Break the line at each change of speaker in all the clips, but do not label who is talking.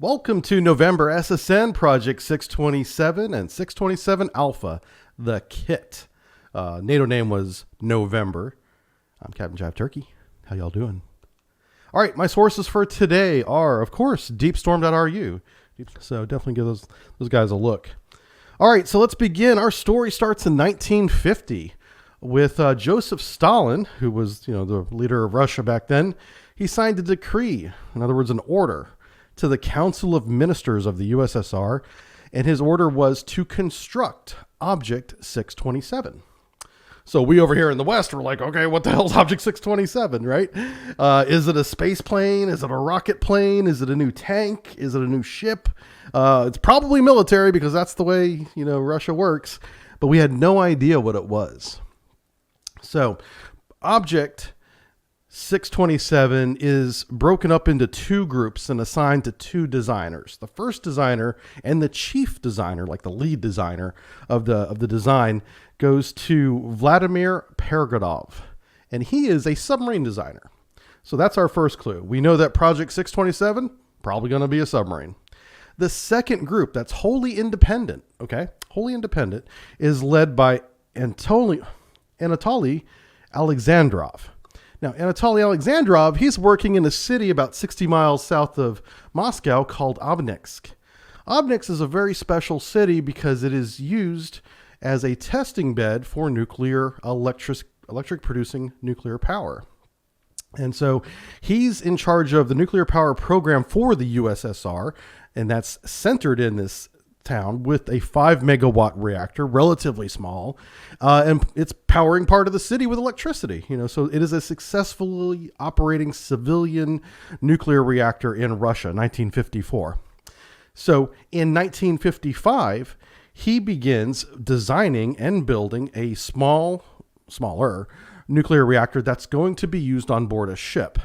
Welcome to November SSN Project 627 and 627 Alpha, the kit. NATO name was November. I'm Captain Jive Turkey. How y'all doing? All right, my sources for today are, of course, deepstorm.ru. So definitely give those guys a look. All right, so let's begin. Our story starts in 1950 with Joseph Stalin, who was, the leader of Russia back then. He signed a decree, in other words, an order, to the Council of Ministers of the USSR, and his order was to construct Object 627. So we over here in the West were like, okay, what the hell's Object 627, right? Is it a space plane? Is it a rocket plane? Is it a new tank? Is it a new ship? It's probably military because that's the way, Russia works, but we had no idea what it was. So Object 627 is broken up into two groups and assigned to two designers. The first designer and the chief designer, like the lead designer of the design, goes to Vladimir Pergadov, and he is a submarine designer. So that's our first clue. We know that Project 627, probably going to be a submarine. The second group, that's wholly independent, is led by Anatoly Alexandrov. Now, Anatoly Alexandrov, he's working in a city about 60 miles south of Moscow called Amick. Amick is a very special city because it is used as a testing bed for nuclear electric producing nuclear power. And so he's in charge of the nuclear power program for the USSR, and that's centered in this town with a 5 megawatt reactor, relatively small, and it's powering part of the city with electricity. So it is a successfully operating civilian nuclear reactor in Russia, 1954. So in 1955, he begins designing and building a smaller nuclear reactor that's going to be used on board a ship.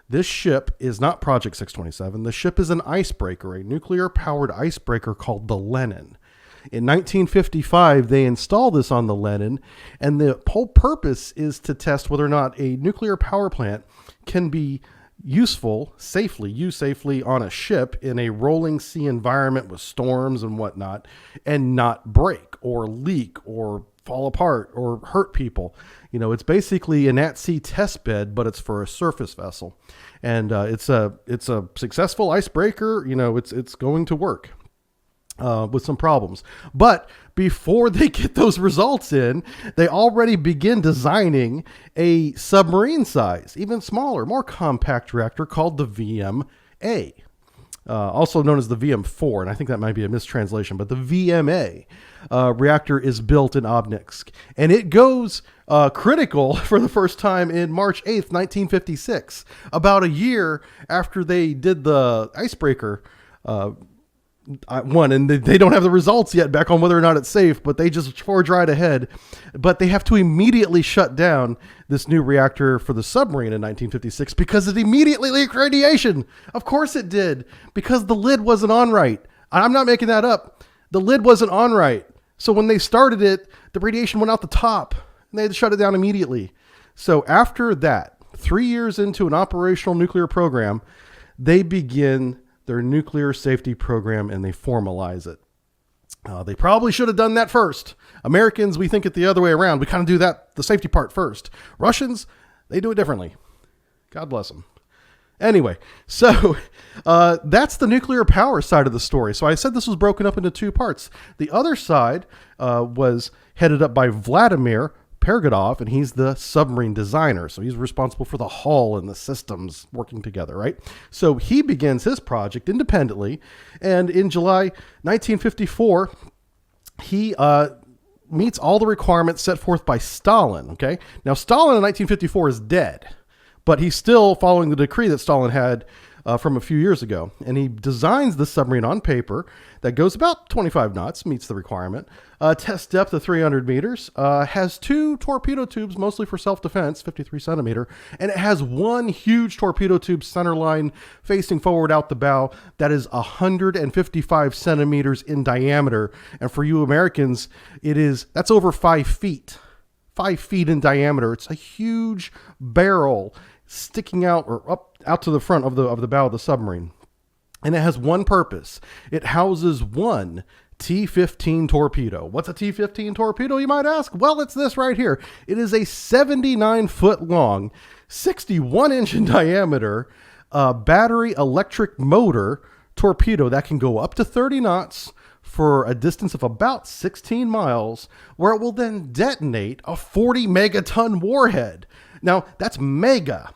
This ship is not Project 627. The ship is an icebreaker, a nuclear-powered icebreaker called the Lenin. In 1955, they install this on the Lenin, and the whole purpose is to test whether or not a nuclear power plant can be used safely on a ship in a rolling sea environment with storms and whatnot, and not break or leak or fall apart or hurt people. It's basically an at-sea test bed, but it's for a surface vessel, and it's a successful icebreaker. It's going to work with some problems, but before they get those results in, they already begin designing a submarine size, even smaller, more compact reactor called the VMA. Also known as the VM4, and I think that might be a mistranslation, but the VMA reactor is built in Amick, and it goes critical for the first time in March 8th, 1956, about a year after they did the icebreaker one, and they don't have the results yet back on whether or not it's safe, but they just forge right ahead. But they have to immediately shut down this new reactor for the submarine in 1956 because it immediately leaked radiation. Of course it did, because the lid wasn't on right. I'm not making that up. The lid wasn't on right. So when they started it, the radiation went out the top, and they had to shut it down immediately. So after that, 3 years into an operational nuclear program, they begin their nuclear safety program, and they formalize it. They probably should have done that first. Americans, we think it the other way around. We kind of do the safety part first. Russians, they do it differently. God bless them. Anyway, so that's the nuclear power side of the story. So I said this was broken up into two parts. The other side was headed up by Vladimir Pergadov, and he's the submarine designer. So he's responsible for the hull and the systems working together, right? So he begins his project independently, and in July 1954, he meets all the requirements set forth by Stalin, okay? Now, Stalin in 1954 is dead, but he's still following the decree that Stalin had from a few years ago. And he designs the submarine on paper that goes about 25 knots, meets the requirement, test depth of 300 meters, has two torpedo tubes, mostly for self-defense, 53 centimeter, and it has one huge torpedo tube center line facing forward out the bow that is 155 centimeters in diameter. And for you Americans, that's over 5 feet. 5 feet in diameter. It's a huge barrel sticking out or up out to the front of the bow of the submarine. and it has one purpose. It houses one T-15 torpedo. What's a T-15 torpedo, you might ask? Well, it's this right here. It is a 79-foot long, 61-inch in diameter, battery electric motor torpedo that can go up to 30 knots for a distance of about 16 miles, where it will then detonate a 40 megaton warhead. Now, that's mega.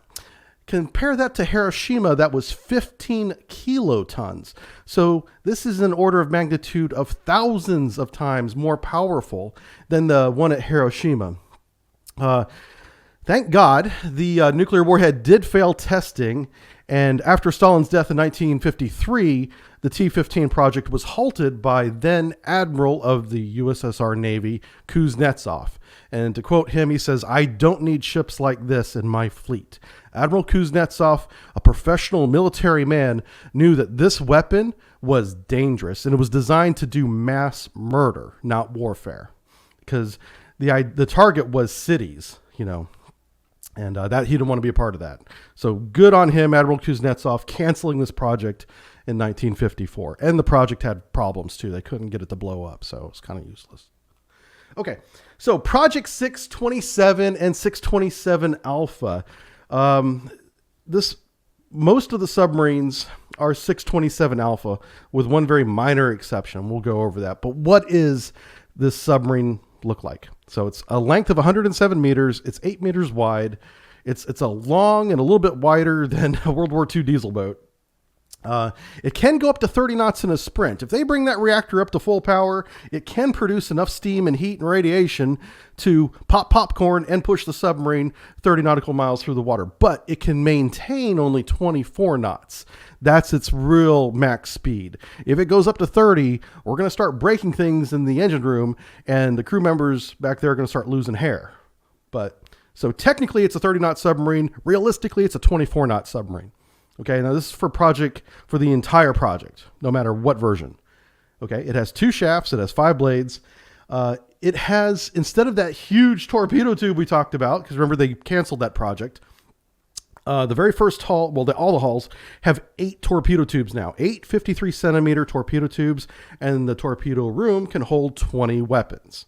Compare that to Hiroshima, that was 15 kilotons. So this is an order of magnitude of thousands of times more powerful than the one at Hiroshima. Thank God the nuclear warhead did fail testing, and after Stalin's death in 1953, the T-15 project was halted by then Admiral of the USSR Navy, Kuznetsov. And to quote him, he says, "I don't need ships like this in my fleet." Admiral Kuznetsov, a professional military man, knew that this weapon was dangerous and it was designed to do mass murder, not warfare, because the target was cities, and that he didn't want to be a part of that. So good on him, Admiral Kuznetsov, canceling this project in 1954. And the project had problems too. They couldn't get it to blow up, so it's kind of useless. Okay, so Project 627 and 627 Alpha. Most of the submarines are 627 Alpha, with one very minor exception. We'll go over that. But what is this submarine look like? So it's a length of 107 meters. It's 8 meters wide. It's a long and a little bit wider than a World War II diesel boat. It can go up to 30 knots in a sprint. If they bring that reactor up to full power, it can produce enough steam and heat and radiation to pop popcorn and push the submarine 30 nautical miles through the water. But it can maintain only 24 knots. That's its real max speed. If it goes up to 30, we're going to start breaking things in the engine room, and the crew members back there are going to start losing hair. So technically it's a 30-knot submarine. Realistically, it's a 24-knot submarine. Okay, now this is for the entire project, no matter what version. Okay, it has 2 shafts, it has 5 blades. It has, instead of that huge torpedo tube we talked about, because remember they canceled that project, the very first hull, all the hulls have 8 torpedo tubes now, 8 53 centimeter torpedo tubes, and the torpedo room can hold 20 weapons.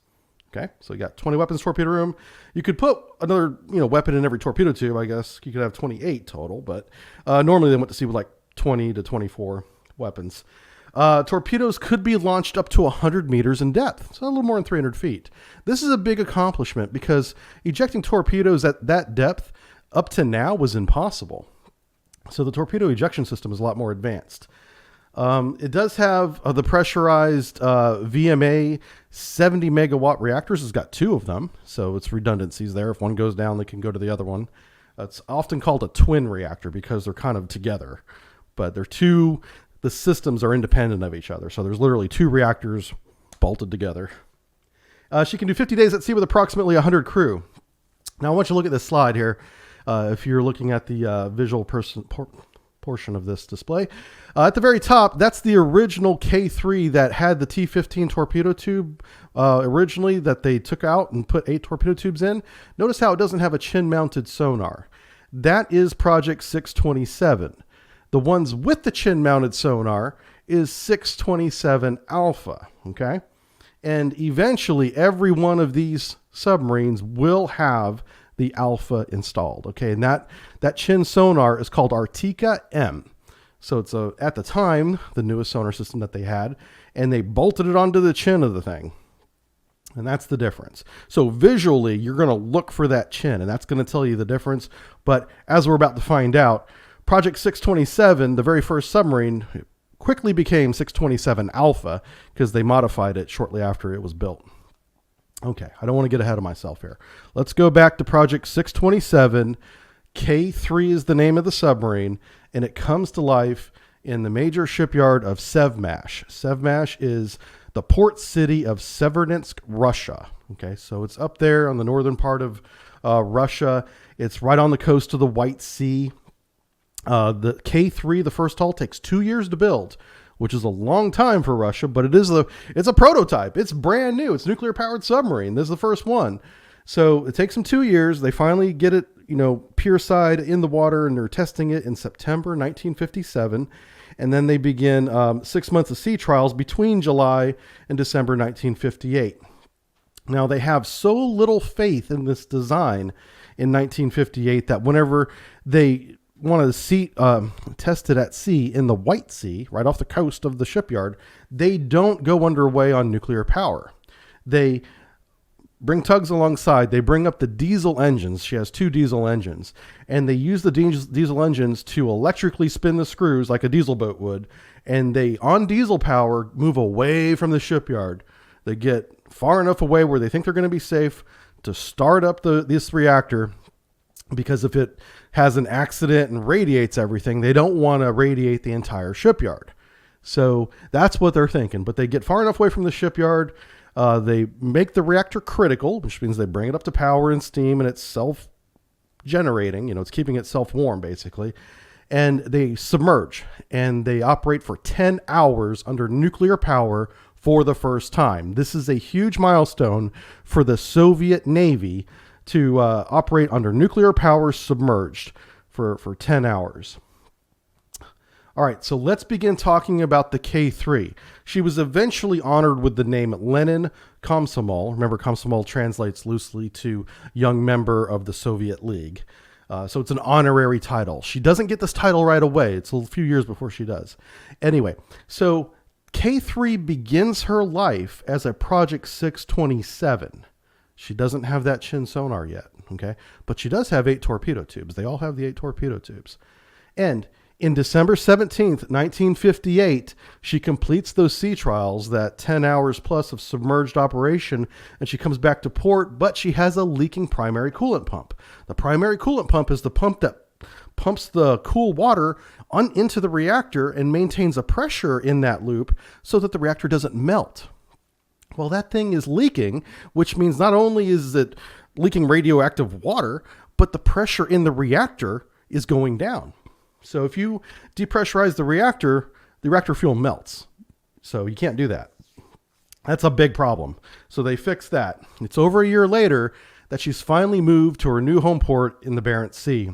Okay, so you got 20 weapons torpedo room. You could put another weapon in every torpedo tube. I guess you could have 28 total, but normally they went to sea with like 20 to 24 weapons. Torpedoes could be launched up to 100 meters in depth, so a little more than 300 feet. This is a big accomplishment because ejecting torpedoes at that depth up to now was impossible. So the torpedo ejection system is a lot more advanced. It does have the pressurized VMA 70 megawatt reactors. It's got 2 of them, so it's redundancies there. If one goes down, they can go to the other one. It's often called a twin reactor because they're kind of together, but the systems are independent of each other. So there's literally 2 reactors bolted together. She can do 50 days at sea with approximately 100 crew. Now I want you to look at this slide here. If you're looking at the visual portion of this display. At the very top, that's the original K3 that had the T-15 torpedo tube originally that they took out and put 8 torpedo tubes in. Notice how it doesn't have a chin-mounted sonar. That is Project 627. The ones with the chin-mounted sonar is 627 Alpha, okay? And eventually, every one of these submarines will have the Alpha installed. Okay, and that chin sonar is called Artica M. So it's at the time the newest sonar system that they had, and they bolted it onto the chin of the thing. And that's the difference. So visually, you're going to look for that chin, and that's going to tell you the difference. But as we're about to find out, Project 627, the very first submarine, quickly became 627 Alpha because they modified it shortly after it was built. Okay, I don't want to get ahead of myself here. Let's go back to Project 627. K3 is the name of the submarine, and it comes to life in the major shipyard of Sevmash. Sevmash is the port city of Severodvinsk, Russia. Okay, so it's up there on the northern part of Russia. It's right on the coast of the White Sea. The K3, the first hull, takes 2 years to build, which is a long time for Russia, but it's a prototype. It's brand new. It's a nuclear-powered submarine. This is the first one. So it takes them 2 years. They finally get it, pier side in the water, and they're testing it in September 1957. And then they begin 6 months of sea trials between July and December 1958. Now, they have so little faith in this design in 1958 that whenever they want to test it at sea in the White Sea, right off the coast of the shipyard, they don't go underway on nuclear power. They bring tugs alongside. They bring up the diesel engines. She has 2 diesel engines. And they use the diesel engines to electrically spin the screws like a diesel boat would. And they, on diesel power, move away from the shipyard. They get far enough away where they think they're going to be safe to start up this reactor, because if it has an accident and radiates everything, they don't want to radiate the entire shipyard. So that's what they're thinking. But they get far enough away from the shipyard. They make the reactor critical, which means they bring it up to power and steam, and it's self-generating. It's keeping itself warm, basically. And they submerge, and they operate for 10 hours under nuclear power for the first time. This is a huge milestone for the Soviet Navy to operate under nuclear power submerged for 10 hours. All right, so let's begin talking about the K3. She was eventually honored with the name Lenin Komsomol. Remember, Komsomol translates loosely to young member of the Soviet League. So it's an honorary title. She doesn't get this title right away. It's a few years before she does. Anyway, so K3 begins her life as a Project 627. She doesn't have that chin sonar yet, okay? But she does have 8 torpedo tubes. They all have the 8 torpedo tubes. And in December 17th, 1958, she completes those sea trials, that 10 hours plus of submerged operation, and she comes back to port, but she has a leaking primary coolant pump. The primary coolant pump is the pump that pumps the cool water into the reactor and maintains a pressure in that loop so that the reactor doesn't melt. Well, that thing is leaking, which means not only is it leaking radioactive water, but the pressure in the reactor is going down. So if you depressurize the reactor fuel melts. So you can't do that. That's a big problem. So they fixed that. It's over a year later that she's finally moved to her new home port in the Barents Sea.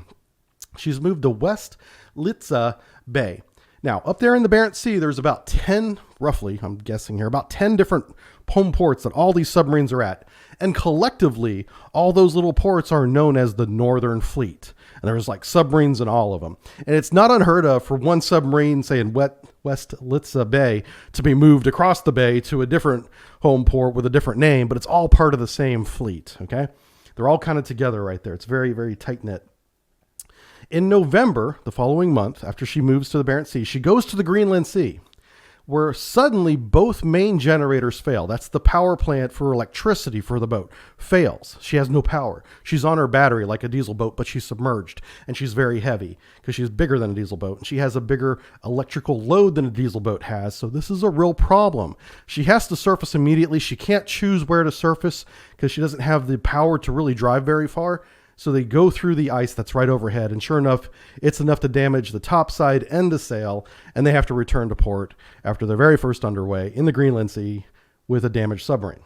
She's moved to West Litza Bay. Now, up there in the Barents Sea, there's about 10, roughly, I'm guessing here, about 10 different home ports that all these submarines are at. And collectively, all those little ports are known as the Northern Fleet. And there's like submarines in all of them. And it's not unheard of for one submarine, say in West Litza Bay, to be moved across the bay to a different home port with a different name, but it's all part of the same fleet, okay? They're all kind of together right there. It's very, very tight-knit. In November, the following month, after she moves to the Barents Sea, she goes to the Greenland Sea, where suddenly both main generators fail. That's the power plant for electricity for the boat. Fails. She has no power. She's on her battery like a diesel boat, but she's submerged, and she's very heavy because she's bigger than a diesel boat, and she has a bigger electrical load than a diesel boat has, so this is a real problem. She has to surface immediately. She can't choose where to surface because she doesn't have the power to really drive very far. So they go through the ice that's right overhead, and sure enough, it's enough to damage the topside and the sail, and they have to return to port after their very first underway in the Greenland Sea with a damaged submarine.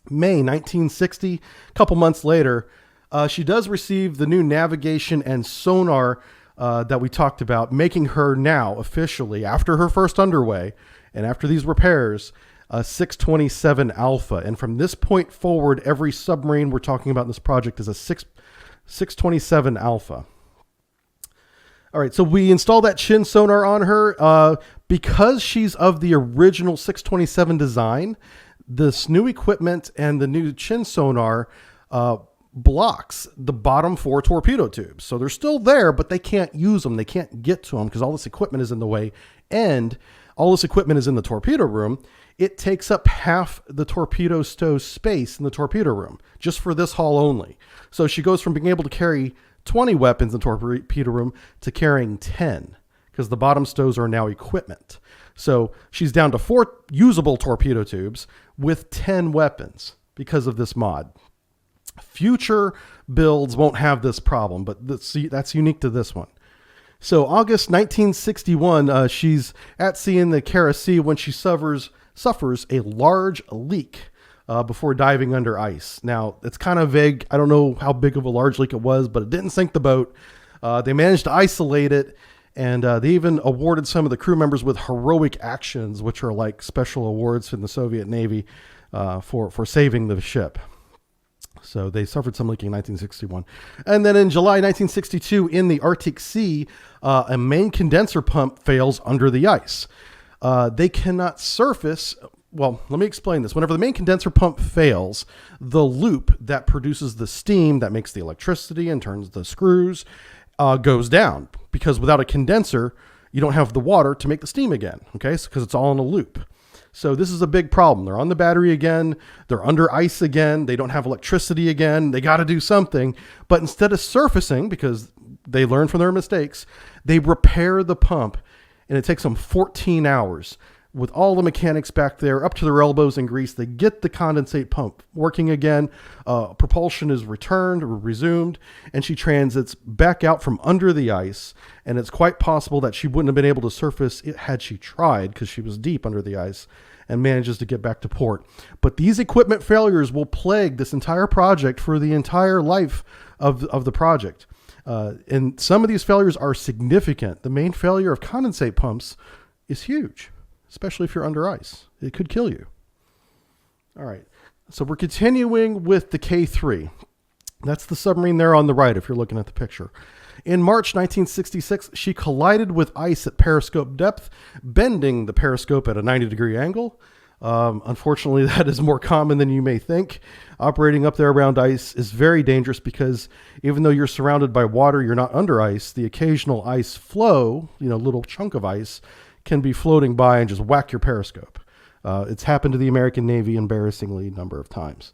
May 1960, a couple months later, she does receive the new navigation and sonar that we talked about, making her now officially, after her first underway and after these repairs, 627 Alpha. And from this point forward, every submarine we're talking about in this project is a 627 Alpha. All right, so we install that chin sonar on her. Because she's of the original 627 design, this new equipment and the new chin sonar blocks the bottom 4 torpedo tubes. So they're still there, but they can't use them. They can't get to them because all this equipment is in the way, and all this equipment is in the torpedo room. It takes up half the torpedo stow space in the torpedo room just for this hull only. So she goes from being able to carry 20 weapons in the torpedo room to carrying 10 because the bottom stows are now equipment. So she's down to 4 usable torpedo tubes with 10 weapons because of this mod. Future builds won't have this problem, but that's unique to this one. So August 1961, she's at sea in the Kara Sea when she suffers a large leak before diving under ice. Now, it's kind of vague. I don't know how big of a large leak it was, but it didn't sink the boat. They managed to isolate it, And they even awarded some of the crew members with heroic actions, which are like special awards in the Soviet Navy for saving the ship. So they suffered some leaking in 1961. And then in July 1962, in the Arctic Sea, a main condenser pump fails under the ice. They cannot surface. Well, let me explain this. Whenever the main condenser pump fails, the loop that produces the steam that makes the electricity and turns the screws goes down, because without a condenser, you don't have the water to make the steam again. Okay, because it's all in a loop. So this is a big problem. They're on the battery again. They're under ice again. They don't have electricity again. They got to do something. But instead of surfacing, because they learn from their mistakes, they repair the pump, and it takes them 14 hours. With all the mechanics back there, up to their elbows in grease, they get the condensate pump working again. Propulsion is returned or resumed, and she transits back out from under the ice. And it's quite possible that she wouldn't have been able to surface it had she tried, because she was deep under the ice, and manages to get back to port. But these equipment failures will plague this entire project for the entire life of the project. And some of these failures are significant. The main failure of condensate pumps is huge, especially if you're under ice. It could kill you. All right. So we're continuing with the K3. That's the submarine there on the right, if you're looking at the picture. In March 1966, she collided with ice at periscope depth, bending the periscope at a 90-degree angle. Unfortunately, that is more common than you may think. Operating up there around ice is very dangerous, because even though you're surrounded by water, you're not under ice. The occasional ice flow, little chunk of ice, can be floating by and just whack your periscope. It's happened to the American Navy embarrassingly a number of times.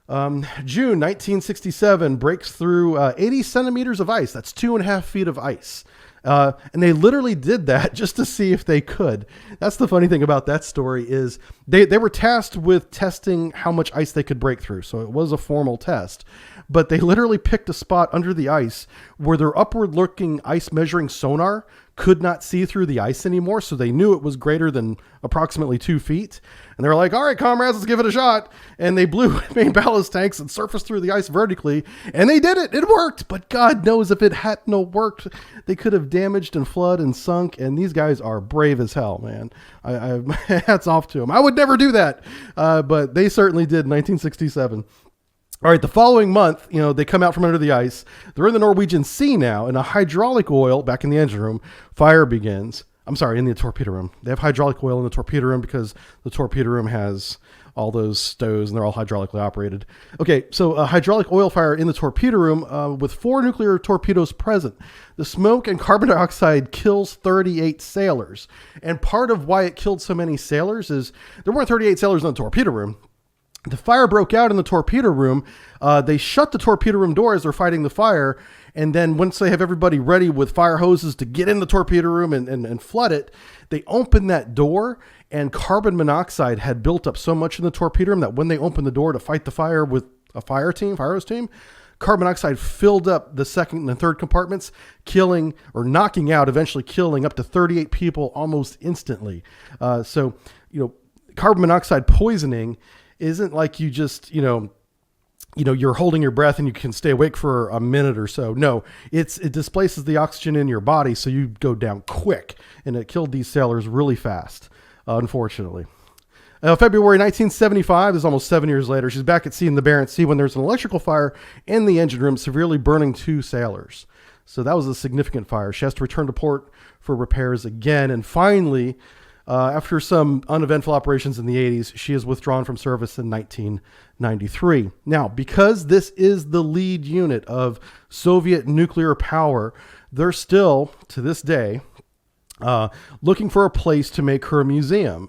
June 1967 breaks through 80 centimeters of ice. That's 2.5 feet of ice. And they literally did that just to see if they could. That's the funny thing about that story is they were tasked with testing how much ice they could break through. So it was a formal test, but they literally picked a spot under the ice where their upward looking ice measuring sonar could not see through the ice anymore. So they knew it was greater than approximately 2 feet. And they were like, all right, comrades, let's give it a shot. And they blew main ballast tanks and surfaced through the ice vertically. And they did it. It worked. But God knows if it hadn't worked, they could have damaged and flooded and sunk. And these guys are brave as hell, man. I hats off to them. I would never do that. But they certainly did in 1967. All right, the following month, they come out from under the ice. They're in the Norwegian Sea now, and a hydraulic oil back in the engine room. Fire begins. I'm sorry, in the torpedo room. They have hydraulic oil in the torpedo room because the torpedo room has all those stoves, and they're all hydraulically operated. Okay, so a hydraulic oil fire in the torpedo room with 4 nuclear torpedoes present. The smoke and carbon dioxide kills 38 sailors. And part of why it killed so many sailors is there weren't 38 sailors in the torpedo room. The fire broke out in the torpedo room. They shut the torpedo room door as they're fighting the fire. And then once they have everybody ready with fire hoses to get in the torpedo room and flood it, they open that door, and carbon monoxide had built up so much in the torpedo room that when they opened the door to fight the fire with a fire hose team, carbon monoxide filled up the second and third compartments, killing or knocking out, eventually killing up to 38 people almost instantly. So carbon monoxide poisoning isn't like you just, you're holding your breath and you can stay awake for a minute or so. No, it displaces the oxygen in your body, so you go down quick, and it killed these sailors really fast, unfortunately. February 1975 is almost 7 years later. She's back at sea in the Barents Sea when there's an electrical fire in the engine room, severely burning 2 sailors. So that was a significant fire. She has to return to port for repairs again, and finally, after some uneventful operations in the 80s, she is withdrawn from service in 1993. Now, because this is the lead unit of Soviet nuclear power, they're still, to this day, looking for a place to make her a museum.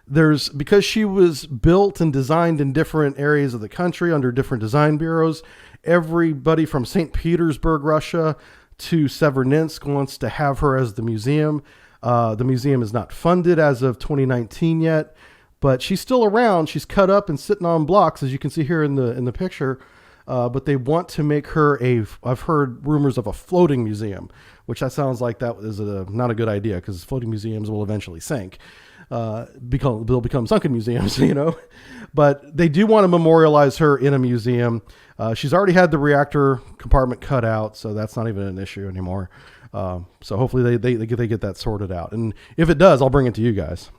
Because she was built and designed in different areas of the country under different design bureaus, everybody from St. Petersburg, Russia, to Severnensk wants to have her as the museum. The museum is not funded as of 2019 yet, but she's still around. She's cut up and sitting on blocks, as you can see here in the picture. But they want to make her I've heard rumors of a floating museum, which that sounds like that is not a good idea, because floating museums will eventually sink. They'll become sunken museums, but they do want to memorialize her in a museum. She's already had the reactor compartment cut out, so that's not even an issue anymore. So hopefully they get that sorted out. And if it does, I'll bring it to you guys.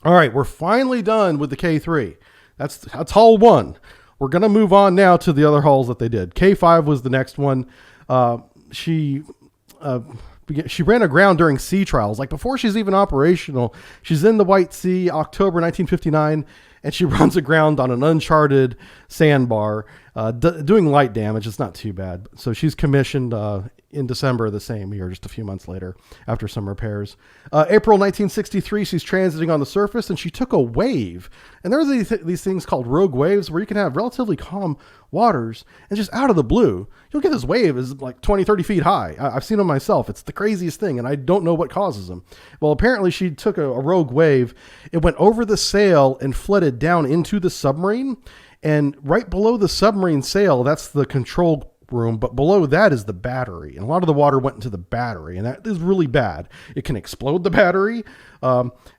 All right, we're finally done with the K3. That's hull 1. We're going to move on now to the other hulls that they did. K5 was the next one. She ran aground during sea trials. Like before she's even operational, she's in the White Sea, October 1959, and she runs aground on an uncharted sandbar, doing light damage. It's not too bad. So she's commissioned in December of the same year, just a few months later, after some repairs. April 1963, she's transiting on the surface, and she took a wave. And there are these things called rogue waves where you can have relatively calm waters, and just out of the blue, you'll get this wave is like 20, 30 feet high. I've seen them myself. It's the craziest thing, and I don't know what causes them. Well, apparently she took a rogue wave. It went over the sail and flooded down into the submarine. And right below the submarine sail, that's the control room, but below that is the battery, and a lot of the water went into the battery, and that is really bad. It can explode the battery,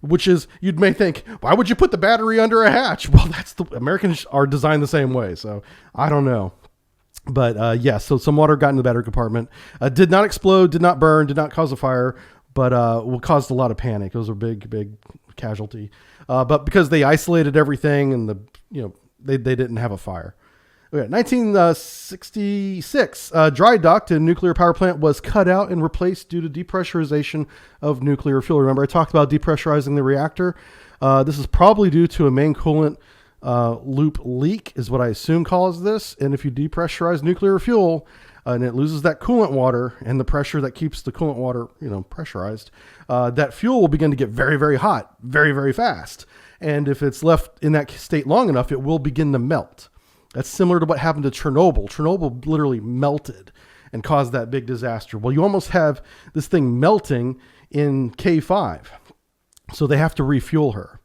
which is, you may think, why would you put the battery under a hatch? Well, Americans are designed the same way, so I don't know. But yeah, so some water got in the battery compartment, did not explode, did not burn, did not cause a fire, but caused a lot of panic. It was a big casualty, but because they isolated everything and they didn't have a fire. Okay, 1966, dry docked and nuclear power plant was cut out and replaced due to depressurization of nuclear fuel. Remember, I talked about depressurizing the reactor. This is probably due to a main coolant loop leak, is what I assume caused this. And if you depressurize nuclear fuel and it loses that coolant water and the pressure that keeps the coolant water, pressurized, that fuel will begin to get very, very hot, very, very fast. And if it's left in that state long enough, it will begin to melt. That's similar to what happened to Chernobyl. Chernobyl literally melted and caused that big disaster. Well, you almost have this thing melting in K5. So they have to refuel her,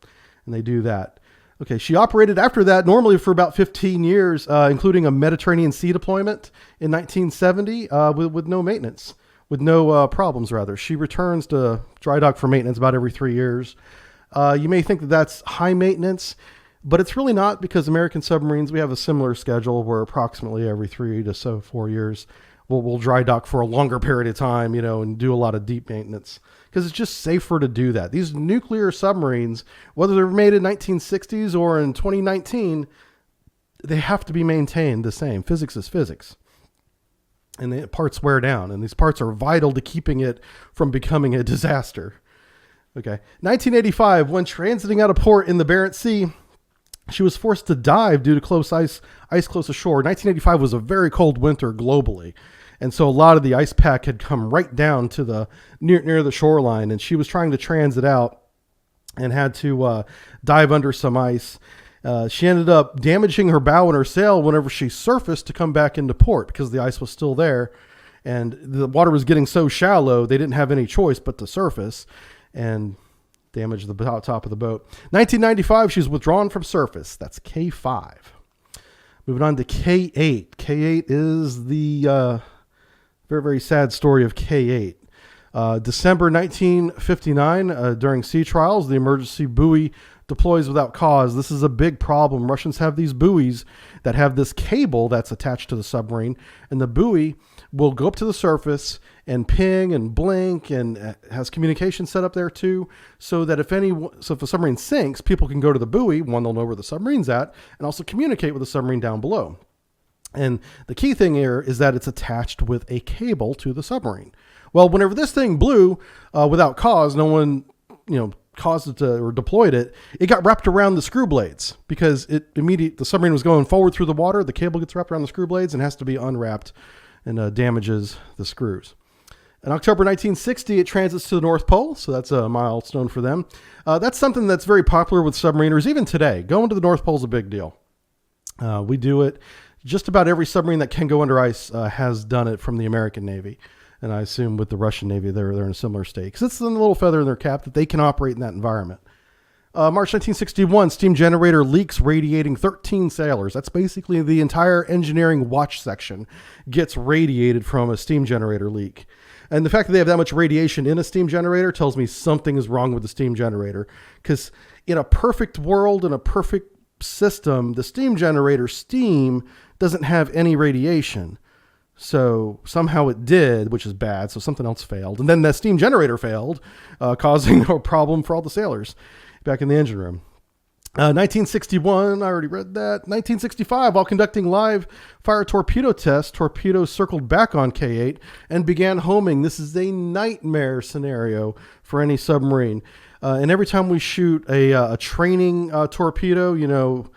and they do that. Okay, she operated after that normally for about 15 years, including a Mediterranean Sea deployment in 1970 with no maintenance, with no problems, rather. She returns to dry dock for maintenance about every 3 years. You may think that that's high maintenance, but it's really not, because American submarines, we have a similar schedule where approximately every 3 to 4 years, we'll dry dock for a longer period of time, and do a lot of deep maintenance, because it's just safer to do that. These nuclear submarines, whether they're made in 1960s or in 2019, they have to be maintained the same. Physics is physics. And the parts wear down, and these parts are vital to keeping it from becoming a disaster. Okay. 1985, when transiting out of port in the Barents Sea, she was forced to dive due to close ice close ashore. 1985 was a very cold winter globally. And so a lot of the ice pack had come right down to the near the shoreline, and she was trying to transit out and had to dive under some ice. She ended up damaging her bow and her sail whenever she surfaced to come back into port, because the ice was still there and the water was getting so shallow they didn't have any choice but to surface and damage the top of the boat. 1995, she's withdrawn from surface. That's K5. Moving on to K8. K8 is the very, very sad story of K8. December 1959, during sea trials, the emergency buoy deploys without cause. This is a big problem. Russians have these buoys that have this cable that's attached to the submarine, and the buoy will go up to the surface and ping and blink, and has communication set up there too, so that if a submarine sinks, people can go to the buoy. One, they'll know where the submarine's at, and also communicate with the submarine down below. And the key thing here is that it's attached with a cable to the submarine. Well, whenever this thing blew without cause, no one, caused it to, or deployed it, it got wrapped around the screw blades, because the submarine was going forward through the water. The cable gets wrapped around the screw blades and has to be unwrapped, and damages the screws. In October 1960, it transits to the North Pole, so that's a milestone for them. That's something that's very popular with submariners even today. Going to the North Pole is a big deal. We do it. Just about every submarine that can go under ice has done it from the American Navy. And I assume with the Russian Navy, they're in a similar state, because it's a little feather in their cap that they can operate in that environment. March 1961, steam generator leaks, radiating 13 sailors. That's basically the entire engineering watch section gets radiated from a steam generator leak. And the fact that they have that much radiation in a steam generator tells me something is wrong with the steam generator, because in a perfect world, in a perfect system, the steam generator steam doesn't have any radiation. So somehow it did, which is bad. So something else failed. And then the steam generator failed, causing a problem for all the sailors back in the engine room. 1961, I already read that. 1965, while conducting live fire torpedo tests, Torpedo circled back on K8 and began homing. This is a nightmare scenario for any submarine. And every time we shoot a training torpedo, you know,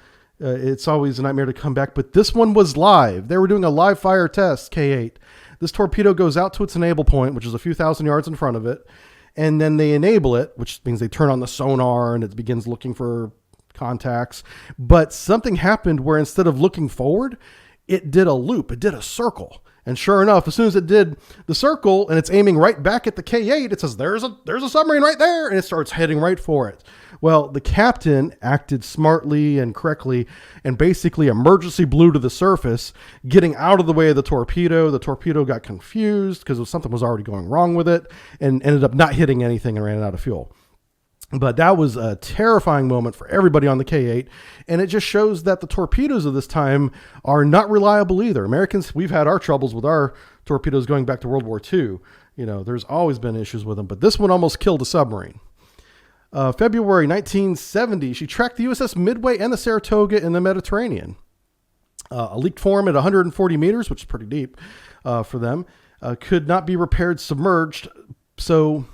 it's always a nightmare to come back. But this one was live. They were doing a live fire test, K8. This torpedo goes out to its enable point, which is a few thousand yards in front of it. And then they enable it, which means they turn on the sonar and it begins looking for contacts. But something happened where instead of looking forward, it did a loop. It did a circle. And sure enough, as soon as it did the circle and it's aiming right back at the K8, it says, there's a submarine right there. And it starts heading right for it. Well, the captain acted smartly and correctly and basically emergency blew to the surface, getting out of the way of the torpedo. The torpedo got confused because something was already going wrong with it and ended up not hitting anything and ran out of fuel. But that was a terrifying moment for everybody on the K8. And it just shows that the torpedoes of this time are not reliable either. Americans, we've had our troubles with our torpedoes going back to World War II. You know, there's always been issues with them, but this one almost killed a submarine. February 1970, she tracked the USS Midway and the Saratoga in the Mediterranean. A leaked form at 140 meters, which is pretty deep for them, could not be repaired submerged. So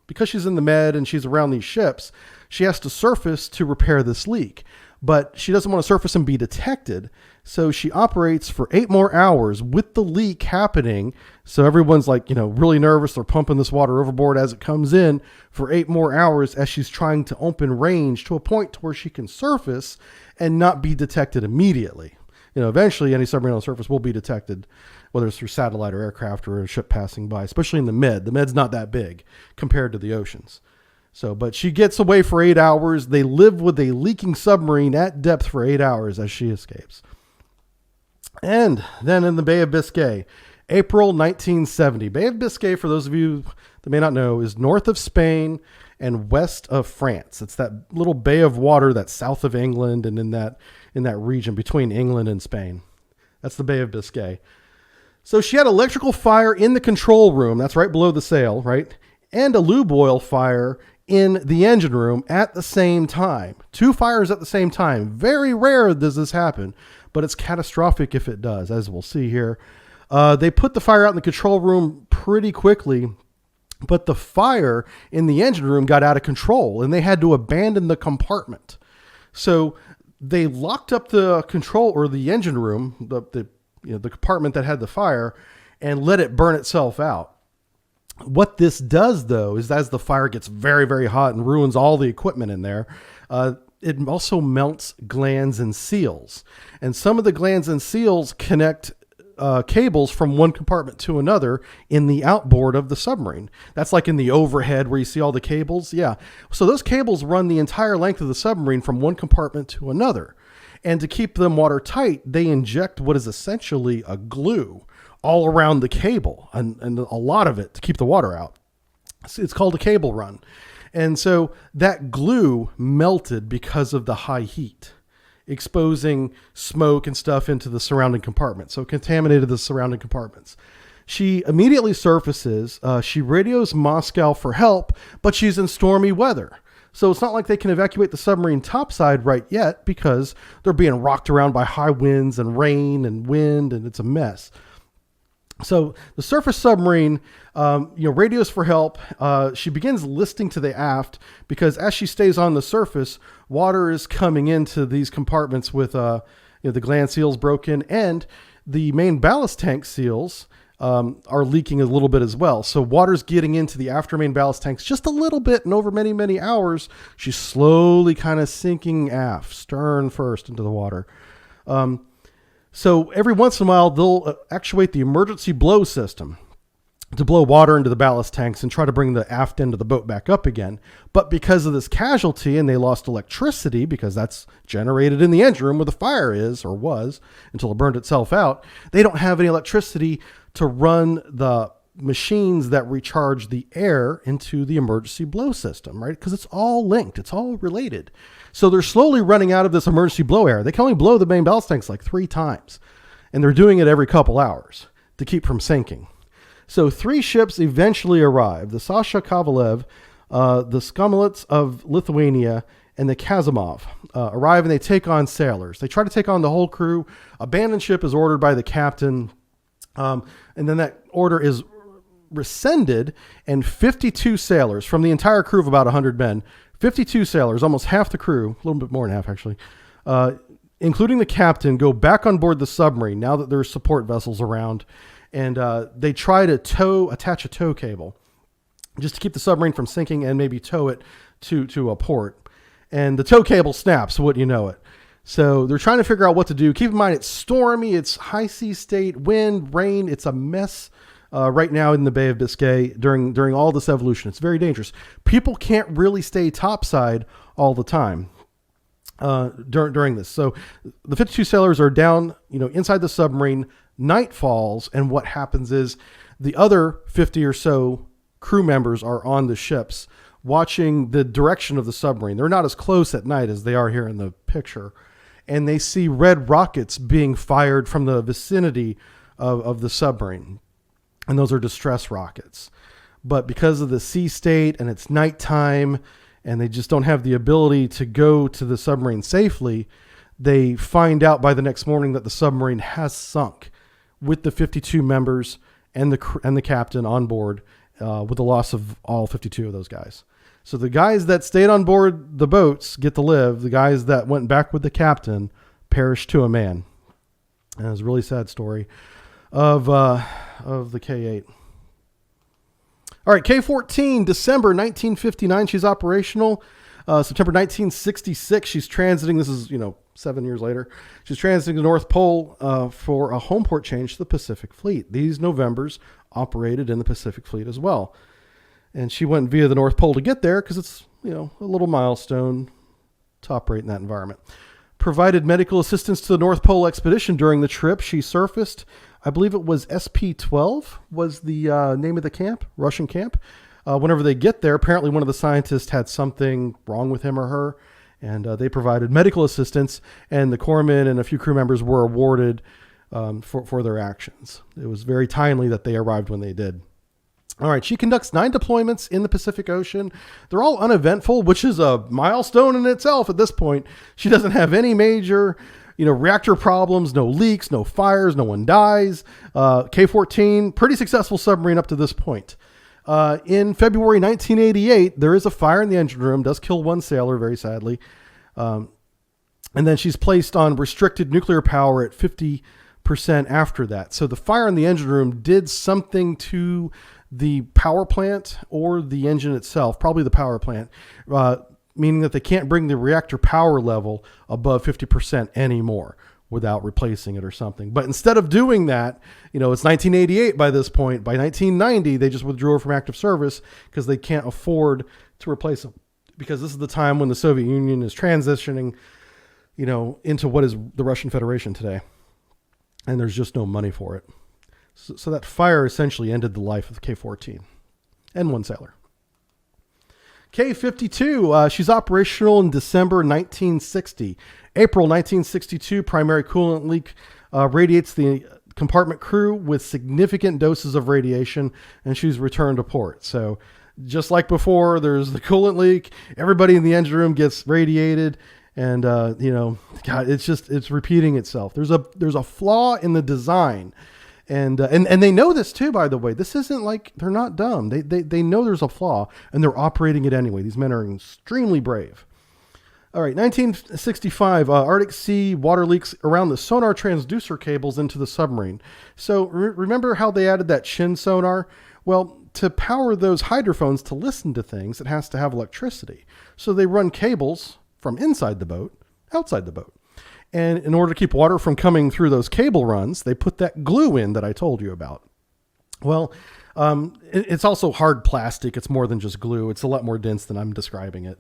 because she's in the Med and she's around these ships, she has to surface to repair this leak. But she doesn't want to surface and be detected. So she operates for 8 more hours with the leak happening. So everyone's like, you know, really nervous. They're pumping this water overboard as it comes in for 8 more hours as she's trying to open range to a point to where she can surface and not be detected immediately. You know, eventually any submarine on the surface will be detected, whether it's through satellite or aircraft or a ship passing by, especially in the Med. The Med's not that big compared to the oceans. So, but she gets away for 8 hours. They live with a leaking submarine at depth for 8 hours as she escapes. And then in the Bay of Biscay, April 1970. Bay of Biscay, for those of you that may not know, is north of Spain and west of France. It's that little bay of water that's south of England and in that region between England and Spain. That's the Bay of Biscay. So she had electrical fire in the control room. That's right below the sail, right? And a lube oil fire in the engine room at the same time. 2 fires at the same time. Very rare does this happen, but it's catastrophic if it does, as we'll see here. They put the fire out in the control room pretty quickly, but the fire in the engine room got out of control and they had to abandon the compartment. So they locked up the control or the engine room, the compartment that had the fire, and let it burn itself out. What this does, though, is as the fire gets very, very hot and ruins all the equipment in there, it also melts glands and seals. And some of the glands and seals connect cables from one compartment to another in the outboard of the submarine. That's like in the overhead where you see all the cables. Yeah. So those cables run the entire length of the submarine from one compartment to another. And to keep them watertight, they inject what is essentially a glue all around the cable and a lot of it to keep the water out. It's called a cable run. And so that glue melted because of the high heat, exposing smoke and stuff into the surrounding compartments. So it contaminated the surrounding compartments. She immediately surfaces. She radios Moscow for help, but she's in stormy weather. So it's not like they can evacuate the submarine topside right yet because they're being rocked around by high winds and rain and wind, and it's a mess. So the surface submarine, radios for help. She begins listing to the aft because as she stays on the surface, water is coming into these compartments with the gland seals broken, and the main ballast tank seals are leaking a little bit as well. So water's getting into the after main ballast tanks just a little bit, and over many, many hours, she's slowly kind of sinking aft, stern first into the water. So every once in a while, they'll actuate the emergency blow system to blow water into the ballast tanks and try to bring the aft end of the boat back up again. But because of this casualty, and they lost electricity because that's generated in the engine room where the fire is or was until it burned itself out, they don't have any electricity to run the machines that recharge the air into the emergency blow system, right? Because it's all linked. It's all related. So they're slowly running out of this emergency blow air. They can only blow the main ballast tanks like 3 times, and they're doing it every couple hours. to keep from sinking. So 3 ships eventually arrive: the Sasha Kovalev, the Skomolets of Lithuania, and the Kazimov arrive, and they take on sailors. They try to take on the whole crew. Abandon ship is ordered by the captain, and then that order is rescinded, and 52 sailors from the entire crew of about 100 men, 52 sailors, almost half the crew, a little bit more than half actually, including the captain, go back on board the submarine now that there's support vessels around, and they try to attach a tow cable just to keep the submarine from sinking and maybe tow it to a port. And the tow cable snaps, wouldn't you know it. So they're trying to figure out what to do. Keep in mind, it's stormy, it's high sea state, wind, rain, it's a mess. Right now in the Bay of Biscay during all this evolution. It's very dangerous. People can't really stay topside all the time during this. So the 52 sailors are down, inside the submarine. Night falls, and what happens is the other 50 or so crew members are on the ships watching the direction of the submarine. They're not as close at night as they are here in the picture, and they see red rockets being fired from the vicinity of the submarine. And those are distress rockets. But because of the sea state and it's nighttime and they just don't have the ability to go to the submarine safely, they find out by the next morning that the submarine has sunk with the 52 members and the captain on board, with the loss of all 52 of those guys. So the guys that stayed on board the boats get to live. The guys that went back with the captain perished to a man. And it was a really sad story of the K-8. All right, K-14, December 1959, she's operational. September 1966, she's transiting. This is, 7 years later. She's transiting to the North Pole for a home port change to the Pacific Fleet. These Novembers operated in the Pacific Fleet as well. And she went via the North Pole to get there because it's, a little milestone to operate in that environment. Provided medical assistance to the North Pole expedition during the trip. She surfaced, I believe it was SP-12 was the name of the camp, Russian camp. Whenever they get there, apparently one of the scientists had something wrong with him or her, and they provided medical assistance, and the corpsmen and a few crew members were awarded for their actions. It was very timely that they arrived when they did. All right, she conducts 9 deployments in the Pacific Ocean. They're all uneventful, which is a milestone in itself at this point. She doesn't have any major, reactor problems, no leaks, no fires, no one dies. K-14, pretty successful submarine up to this point. In February 1988, there is a fire in the engine room, does kill one sailor, very sadly. And then she's placed on restricted nuclear power at 50% after that. So the fire in the engine room did something to the power plant or the engine itself, probably the power plant, meaning that they can't bring the reactor power level above 50% anymore without replacing it or something. But instead of doing that, it's 1988 by this point. By 1990, they just withdrew her from active service because they can't afford to replace them, because this is the time when the Soviet Union is transitioning, into what is the Russian Federation today. And there's just no money for it. So that fire essentially ended the life of K-14 and one sailor. K-52, she's operational in December 1960. April 1962, primary coolant leak radiates the compartment crew with significant doses of radiation, and she's returned to port. So just like before, there's the coolant leak. Everybody in the engine room gets radiated. And, God, it's repeating itself. There's a flaw in the design. And they know this too, by the way. This isn't like they're not dumb. They know there's a flaw, and they're operating it anyway. These men are extremely brave. All right, 1965, Arctic Sea water leaks around the sonar transducer cables into the submarine. So remember how they added that chin sonar? Well, to power those hydrophones to listen to things, it has to have electricity. So they run cables from inside the boat, outside the boat. And in order to keep water from coming through those cable runs, they put that glue in that I told you about. Well, it's also hard plastic. It's more than just glue. It's a lot more dense than I'm describing it.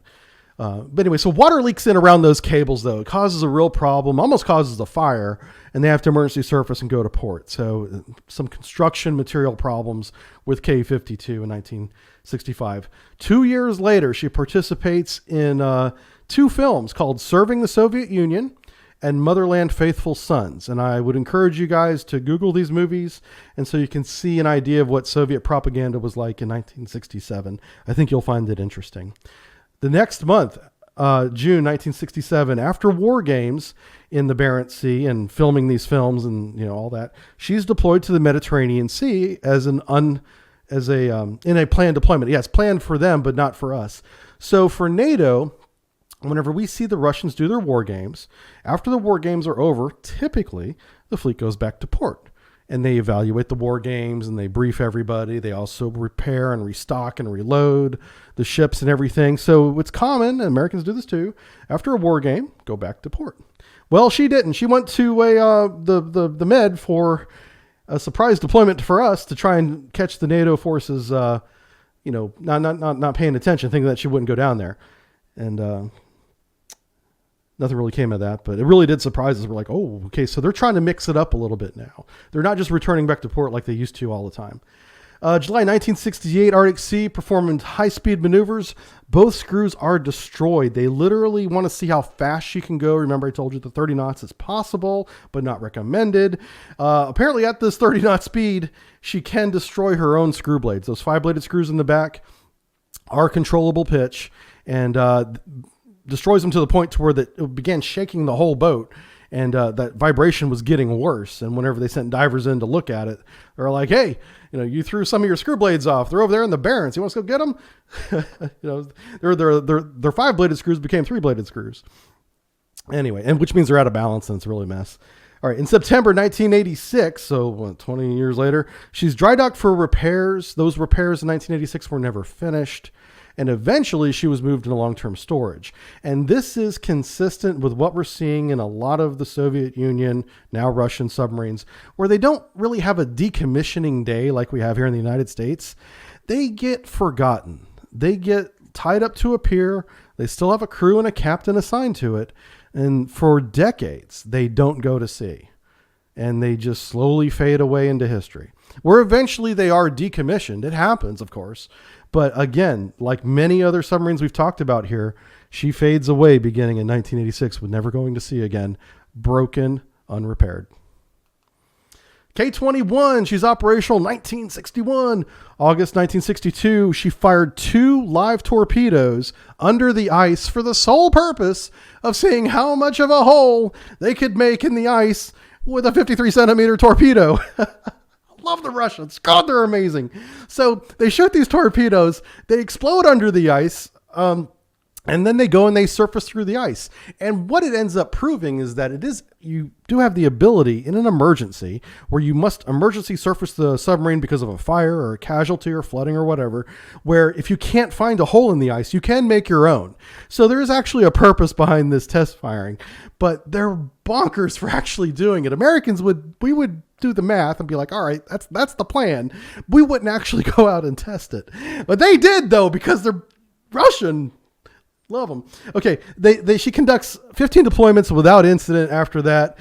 But anyway, so water leaks in around those cables, though. It causes a real problem, almost causes a fire, and they have to emergency surface and go to port. So some construction material problems with K-52 in 1965. 2 years later, she participates in 2 films called Serving the Soviet Union and Motherland Faithful Sons. And I would encourage you guys to Google these movies, and so you can see an idea of what Soviet propaganda was like in 1967. I think you'll find it interesting. The next month, June 1967, after war games in the Barents Sea and filming these films and all that, she's deployed to the Mediterranean Sea in a planned deployment. Yes, planned for them, but not for us. So for NATO, whenever we see the Russians do their war games, after the war games are over, typically the fleet goes back to port. And they evaluate the war games and they brief everybody. They also repair and restock and reload the ships and everything. So it's common, and Americans do this too, after a war game, go back to port. Well, she didn't. She went to the Med for a surprise deployment for us to try and catch the NATO forces, not paying attention, thinking that she wouldn't go down there. And nothing really came of that, but it really did surprise us. We're like, oh, okay, so they're trying to mix it up a little bit now. They're not just returning back to port like they used to all the time. July 1968, Arctic Sea performing high-speed maneuvers. Both screws are destroyed. They literally want to see how fast she can go. Remember, I told you the 30 knots is possible, but not recommended. Apparently, at this 30 knot speed, she can destroy her own screw blades. Those 5-bladed screws in the back are controllable pitch, and destroys them to the point to where it began shaking the whole boat, and that vibration was getting worse. And whenever they sent divers in to look at it, they're like, hey, you threw some of your screw blades off. They're over there in the Barents. You want us to go get them? Their 5-bladed screws became 3-bladed screws. Anyway, and which means they're out of balance, and it's really a mess. All right, in September 1986, so 20 years later, she's dry docked for repairs. Those repairs in 1986 were never finished. And eventually she was moved into long-term storage. And this is consistent with what we're seeing in a lot of the Soviet Union, now Russian submarines, where they don't really have a decommissioning day like we have here in the United States. They get forgotten. They get tied up to a pier. They still have a crew and a captain assigned to it. And for decades, they don't go to sea. And they just slowly fade away into history, where eventually they are decommissioned. It happens, of course. But again, like many other submarines we've talked about here, she fades away beginning in 1986 with never going to sea again, broken, unrepaired. K-21, she's operational 1961. August 1962, she fired 2 live torpedoes under the ice for the sole purpose of seeing how much of a hole they could make in the ice with a 53-centimeter torpedo. Love the Russians. God, they're amazing. So they shoot these torpedoes. They explode under the ice. And then they go and they surface through the ice. And what it ends up proving is that you do have the ability in an emergency where you must emergency surface the submarine because of a fire or a casualty or flooding or whatever, where if you can't find a hole in the ice, you can make your own. So there is actually a purpose behind this test firing, but they're bonkers for actually doing it. We would do the math and be like, all right, that's the plan. We wouldn't actually go out and test it, but they did though, because they're Russian. Love them. Okay, she conducts 15 deployments without incident after that.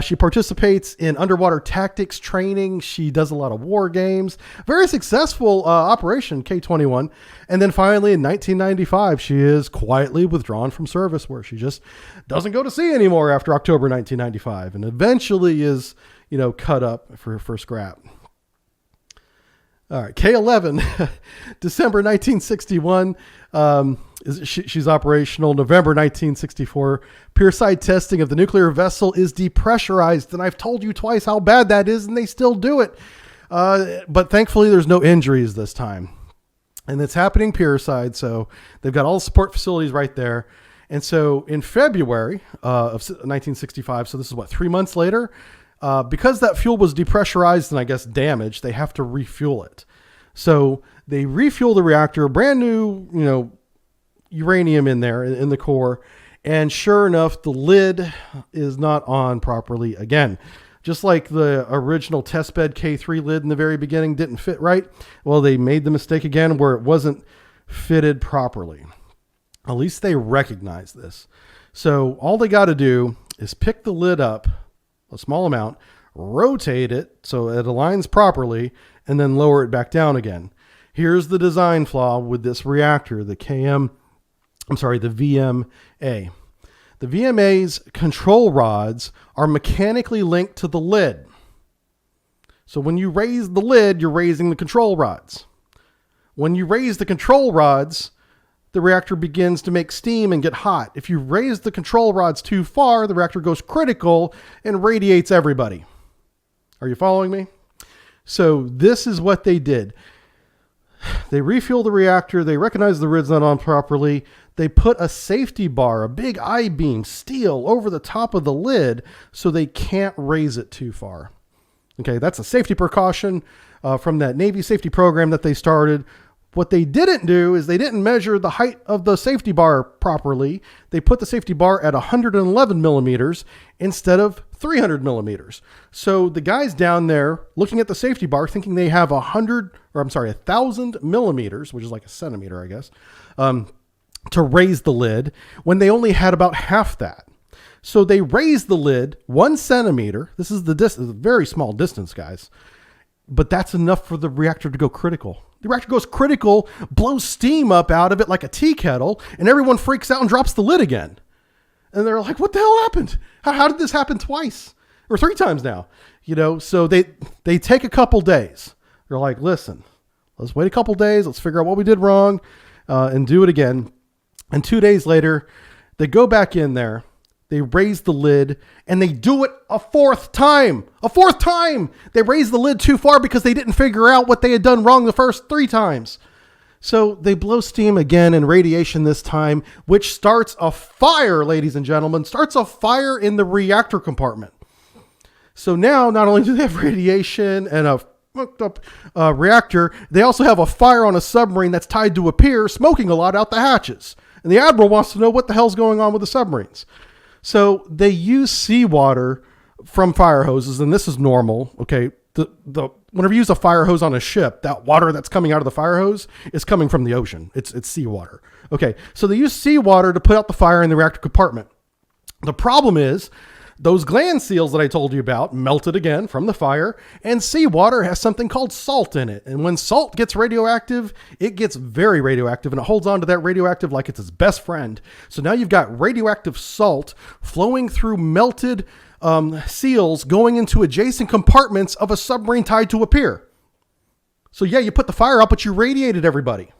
She participates in underwater tactics training. She does a lot of war games. Very successful operation, K-21. And then finally, in 1995, she is quietly withdrawn from service, where she just doesn't go to sea anymore after October 1995, and eventually is, cut up for scrap. All right, K-11, December 1961. She's operational. November 1964. Pierside testing of the nuclear vessel is depressurized, and I've told you twice how bad that is, and they still do it. But thankfully, there's no injuries this time, and it's happening pierside, so they've got all the support facilities right there. And so in February of 1965, so this is 3 months later, because that fuel was depressurized and I guess damaged, they have to refuel it. So they refuel the reactor, brand new, uranium in there in the core. And sure enough, the lid is not on properly again. Just like the original testbed K3 lid in the very beginning didn't fit right. Well, they made the mistake again where it wasn't fitted properly. At least they recognize this. So all they got to do is pick the lid up a small amount, rotate it so it aligns properly, and then lower it back down again. Here's the design flaw with this reactor, the VMA. The VMA's control rods are mechanically linked to the lid. So when you raise the lid, you're raising the control rods. When you raise the control rods, the reactor begins to make steam and get hot. If you raise the control rods too far, the reactor goes critical and radiates everybody. Are you following me? So this is what they did. They refuel the reactor. They recognize the lid's not on properly. They put a safety bar, a big I-beam steel over the top of the lid so they can't raise it too far. Okay, that's a safety precaution from that Navy safety program that they started. What they didn't do is they didn't measure the height of the safety bar properly. They put the safety bar at 111 millimeters instead of 300 millimeters. So the guys down there looking at the safety bar thinking they have 1,000 millimeters, which is like a centimeter, I guess, to raise the lid when they only had about half that. So they raised the lid 1 centimeter. This is the distance, a very small distance, guys. But that's enough for the reactor to go critical. The reactor goes critical, blows steam up out of it like a tea kettle, and everyone freaks out and drops the lid again. And they're like, what the hell happened? How did this happen twice or 3 times now? You know, so they take a couple days. They're like, listen, let's wait a couple days. Let's figure out what we did wrong and do it again. And 2 days later, they go back in there. They raise the lid and they do it a 4th time. A 4th time! They raised the lid too far because they didn't figure out what they had done wrong the first 3 times. So they blow steam again and radiation this time, which starts a fire, ladies and gentlemen, starts a fire in the reactor compartment. So now not only do they have radiation and a fucked up reactor, they also have a fire on a submarine that's tied to a pier, smoking a lot out the hatches. And the admiral wants to know what the hell's going on with the submarines. So they use seawater from fire hoses, and this is normal. Okay, whenever you use a fire hose on a ship, that water that's coming out of the fire hose is coming from the ocean. It's seawater. Okay, so they use seawater to put out the fire in the reactor compartment. The problem is those gland seals that I told you about melted again from the fire, and seawater has something called salt in it. And when salt gets radioactive, it gets very radioactive, and it holds on to that radioactive like it's its best friend. So now you've got radioactive salt flowing through melted seals going into adjacent compartments of a submarine tied to a pier. So yeah, you put the fire out, but you radiated everybody.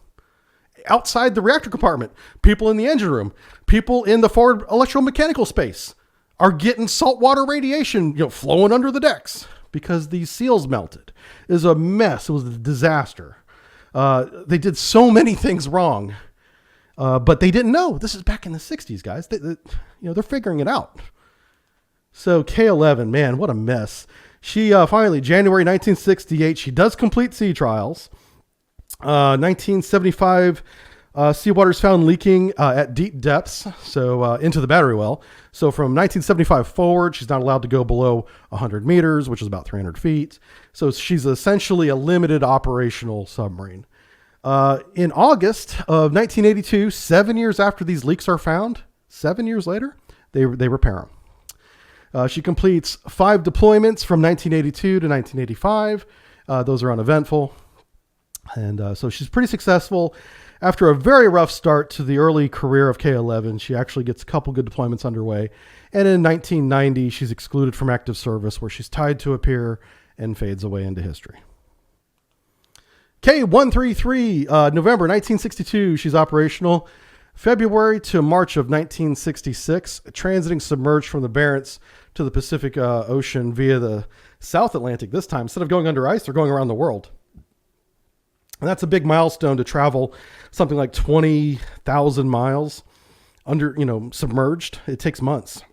Outside the reactor compartment, people in the engine room, people in the forward electromechanical space are getting saltwater radiation, flowing under the decks because these seals melted. It was a mess. It was a disaster. They did so many things wrong, but they didn't know. This is back in the 60s, guys. They're figuring it out. So K-11, man, what a mess. She finally, January 1968, she does complete sea trials. 1975, seawater is found leaking at deep depths, so into the battery well. So from 1975 forward, she's not allowed to go below 100 meters, which is about 300 feet. So she's essentially a limited operational submarine. In August of 1982, 7 years after these leaks are found, 7 years later, they repair them. She completes 5 deployments from 1982 to 1985. Those are uneventful. And so she's pretty successful. After a very rough start to the early career of K-11, she actually gets a couple good deployments underway. And in 1990, she's excluded from active service, where she's tied to a pier and fades away into history. K-133, November 1962, she's operational. February to March of 1966, transiting submerged from the Barents to the Pacific Ocean via the South Atlantic this time. Instead of going under ice, they're going around the world. And that's a big milestone to travel something like 20,000 miles under, submerged. It takes months.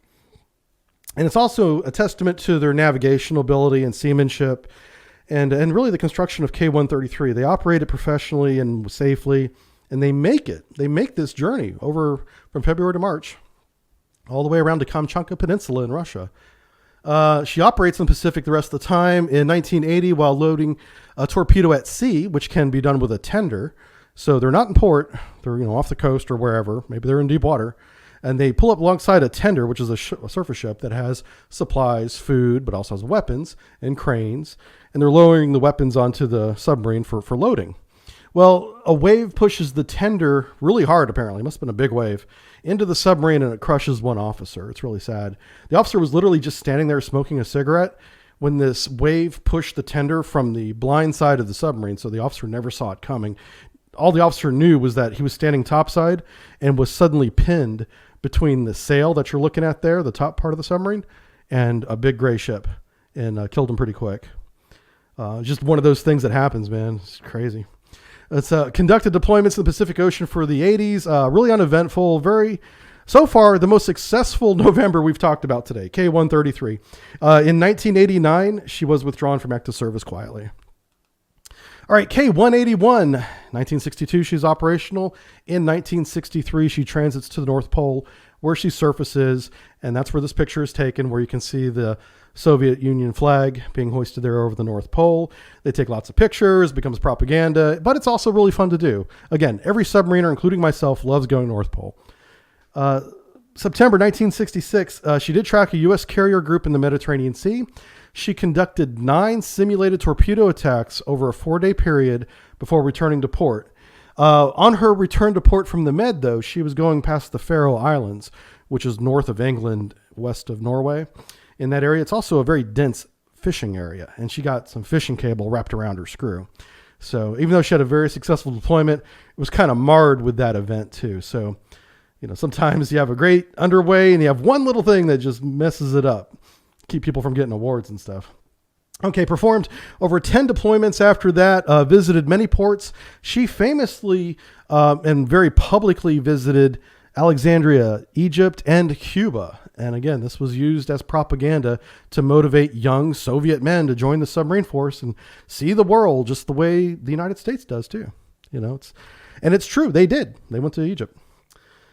And it's also a testament to their navigational ability and seamanship and really the construction of K-133. They operate it professionally and safely, and they make it. They make this journey over from February to March, all the way around to Kamchatka Peninsula in Russia. She operates in the Pacific the rest of the time. In 1980, while loading a torpedo at sea, which can be done with a tender. So they're not in port. They're off the coast or wherever. Maybe they're in deep water. And they pull up alongside a tender, which is a surface ship that has supplies, food, but also has weapons and cranes. And they're lowering the weapons onto the submarine for loading. Well, a wave pushes the tender really hard, apparently. It must have been a big wave, into the submarine, and it crushes one officer. It's really sad. The officer was literally just standing there smoking a cigarette when this wave pushed the tender from the blind side of the submarine, so the officer never saw it coming. All the officer knew was that he was standing topside and was suddenly pinned between the sail that you're looking at there, the top part of the submarine, and a big gray ship, and killed him pretty quick. Just one of those things that happens, man. It's crazy. It's conducted deployments in the Pacific Ocean for the 80s. Really uneventful. So far, the most successful November we've talked about today, K-133. In 1989, she was withdrawn from active service quietly. All right, K-181, 1962, she's operational. In 1963, she transits to the North Pole, where she surfaces, and that's where this picture is taken, where you can see the Soviet Union flag being hoisted there over the North Pole. They take lots of pictures, becomes propaganda, but it's also really fun to do. Again, every submariner, including myself, loves going North Pole. September 1966, she did track a U.S. carrier group in the Mediterranean Sea. She conducted 9 simulated torpedo attacks over a 4-day period before returning to port. On her return to port from the Med, though, she was going past the Faroe Islands, which is north of England, west of Norway. In that area, it's also a very dense fishing area, and she got some fishing cable wrapped around her screw. So even though she had a very successful deployment, it was kind of marred with that event too. So, sometimes you have a great underway and you have one little thing that just messes it up. Keep people from getting awards and stuff. Okay, performed over 10 deployments after that, visited many ports. She famously and very publicly visited Alexandria, Egypt, and Cuba. And again, this was used as propaganda to motivate young Soviet men to join the submarine force and see the world just the way the United States does too. It's true. They did. They went to Egypt.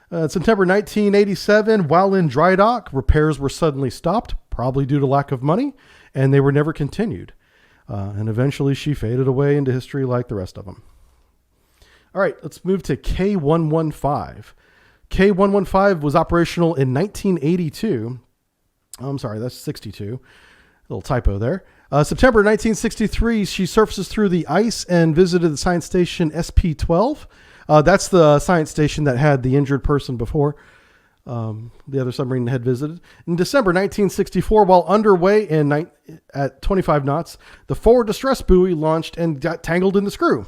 September 1987, while in dry dock, repairs were suddenly stopped, probably due to lack of money, and they were never continued. And eventually she faded away into history like the rest of them. All right, let's move to K-115. K-115 was operational in 1982. I'm sorry, that's 62. A little typo there. September 1963, she surfaces through the ice and visited the science station SP-12. That's the science station that had the injured person before the other submarine had visited. In December 1964, while underway at 25 knots, the forward distress buoy launched and got tangled in the screw.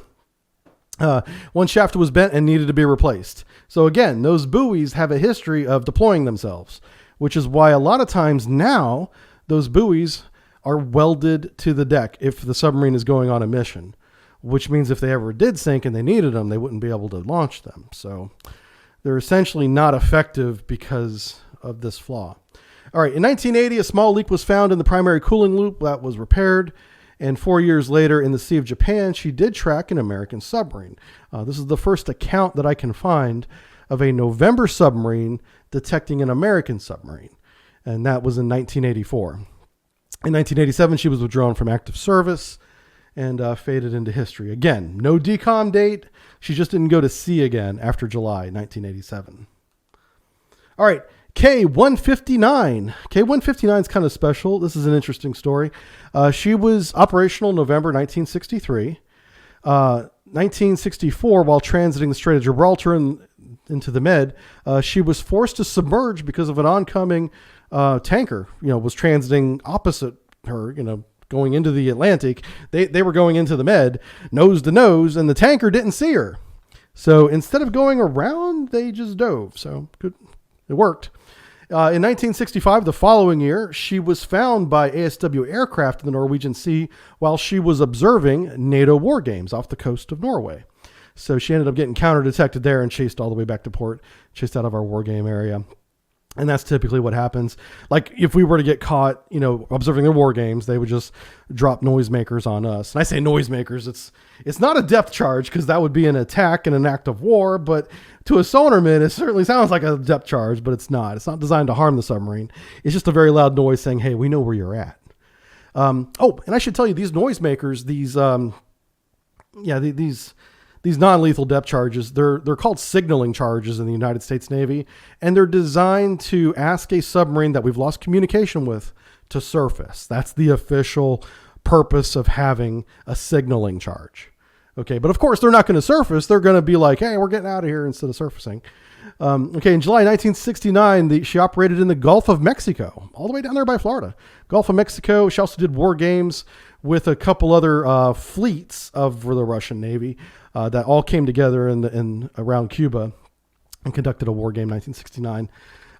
One shaft was bent and needed to be replaced. So again, those buoys have a history of deploying themselves, which is why a lot of times now those buoys are welded to the deck if the submarine is going on a mission, which means if they ever did sink and they needed them, they wouldn't be able to launch them. So they're essentially not effective because of this flaw. All right, in 1980, a small leak was found in the primary cooling loop that was repaired. And 4 years later, in the Sea of Japan, she did track an American submarine. This is the first account that I can find of a November submarine detecting an American submarine. And that was in 1984. In 1987, she was withdrawn from active service and faded into history. Again, no decom date. She just didn't go to sea again after July 1987. All right. K-159. K-159 is kind of special. This is an interesting story. She was operational November 1963. 1964, while transiting the Strait of Gibraltar into the Med, she was forced to submerge because of an oncoming tanker. Was transiting opposite her. Going into the Atlantic. They were going into the Med, nose to nose, and the tanker didn't see her. So instead of going around, they just dove. So good. It worked. In 1965, the following year, she was found by ASW aircraft in the Norwegian Sea while she was observing NATO war games off the coast of Norway. So she ended up getting counter-detected there and chased all the way back to port, chased out of our war game area. And that's typically what happens. Like if we were to get caught, observing their war games, they would just drop noisemakers on us. And I say noisemakers, it's not a depth charge because that would be an attack and an act of war. But to a sonarman, it certainly sounds like a depth charge, but it's not. It's not designed to harm the submarine. It's just a very loud noise saying, hey, we know where you're at. And I should tell you, these noisemakers, these non-lethal depth charges, they're called signaling charges in the United States Navy, and they're designed to ask a submarine that we've lost communication with to surface. That's the official purpose of having a signaling charge. Okay, but of course they're not going to surface. They're going to be like, hey, we're getting out of here instead of surfacing. Okay, in July 1969, she operated in the Gulf of Mexico, all the way down there by Florida. Gulf of Mexico. She also did war games with a couple other fleets of the Russian Navy that all came together in around Cuba and conducted a war game in 1969.